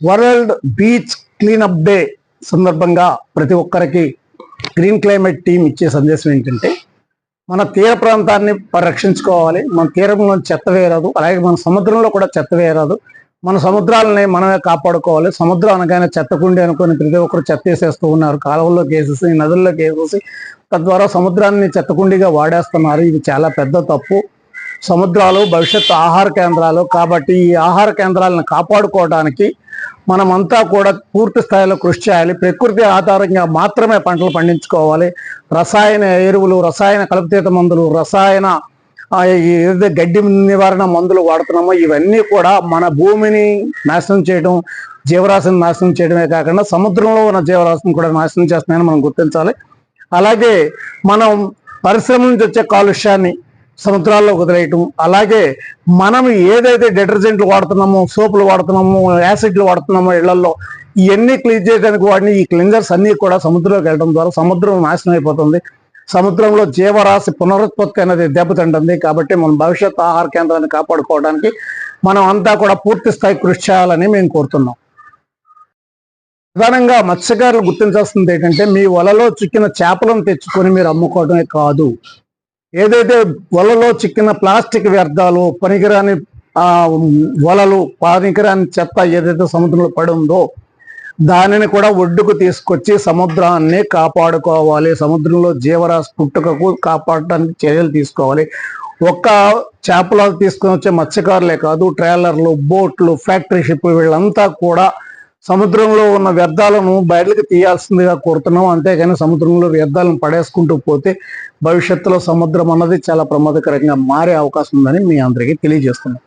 World beach cleanup day సందర్భంగా ప్రతి ఒక్కరికి గ్రీన్ క్లైమేట్ టీం ఇచ్చే సందేశం ఏంటంటే, మన తీర ప్రాంతాన్ని పరిరక్షించుకోవాలి. మన తీరంలో చెత్త వేయరాదు, అలాగే మన సముద్రంలో కూడా చెత్త వేయరాదు. మన సముద్రాలని మనమే కాపాడుకోవాలి. సముద్రం అనగానే చెత్తకుండి అనుకుని ప్రతి ఒక్కరు చెత్త వేసేస్తూ ఉన్నారు. కాలువల్లోకి వేసేసి, నదుల్లోకి వేసేసి, తద్వారా సముద్రాన్ని చెత్తకుండిగా వాడేస్తున్నారు. ఇది చాలా పెద్ద తప్పు. సముద్రాలు భవిష్యత్తు ఆహార కేంద్రాలు కాబట్టి ఈ ఆహార కేంద్రాలను కాపాడుకోవడానికి మనమంతా కూడా పూర్తి స్థాయిలో కృషి చేయాలి. ప్రకృతి ఆధారంగా మాత్రమే పంటలు పండించుకోవాలి. రసాయన ఎరువులు, రసాయన కలుపుతీత మందులు, రసాయన ఏదైతే గడ్డి నివారణ మందులు వాడుతున్నామో ఇవన్నీ కూడా మన భూమిని నాశనం చేయడం, జీవరాశిని నాశనం చేయడమే కాకుండా సముద్రంలో ఉన్న జీవరాశిని కూడా నాశనం చేస్తున్నాయని మనం గుర్తించాలి. అలాగే మనం పరిశ్రమ నుంచి వచ్చే కాలుష్యాన్ని సముద్రాల్లో వదిలేయటం, అలాగే మనం ఏదైతే డిటర్జెంట్లు వాడుతున్నామో, సోపులు వాడుతున్నామో, యాసిడ్లు వాడుతున్నామో ఇళ్లలో, ఇవన్నీ క్లీన్ చేయడానికి వాడిని ఈ క్లీన్జర్స్ అన్నీ కూడా సముద్రంలోకి వెళ్ళడం ద్వారా సముద్రం నాశనం అయిపోతుంది. సముద్రంలో జీవరాశి పునరుత్పత్తి అనేది దెబ్బతింటుంది. కాబట్టి మన భవిష్యత్ ఆహార కేంద్రాన్ని కాపాడుకోవడానికి మనం అంతా కూడా పూర్తి స్థాయి కృషి చేయాలని మేము కోరుతున్నాం. ప్రధానంగా మత్స్యకారులు గుర్తించాల్సింది ఏంటంటే, మీ వలలో చిక్కిన చేపలను తెచ్చుకొని మీరు అమ్ముకోవడమే కాదు, ఏదైతే వలలో చిక్కిన ప్లాస్టిక్ వ్యర్థాలు, పనికిరాని వలలు, పనికిరాని చెత్త ఏదైతే సముద్రంలో పడి ఉందో దానిని కూడా ఒడ్డుకు తీసుకొచ్చి సముద్రాన్ని కాపాడుకోవాలి. సముద్రంలో జీవరాశి పుట్టుకకు కాపాడటానికి చర్యలు తీసుకోవాలి. ఒక్క చేపలు తీసుకొని వచ్చే మత్స్యకారులే కాదు, ట్రైలర్లు, బోట్లు, ఫ్యాక్టరీ షిప్ వీళ్ళంతా కూడా సముద్రంలో ఉన్న వ్యర్థాలను బయటకు తీయాల్సిందిగా కోరుతున్నాం. అంతేగాని సముద్రంలో వ్యర్థాలను పడేసుకుంటూ పోతే భవిష్యత్తులో సముద్రం అన్నది చాలా ప్రమాదకరంగా మారే అవకాశం ఉందని మీ అందరికీ తెలియజేస్తున్నాం.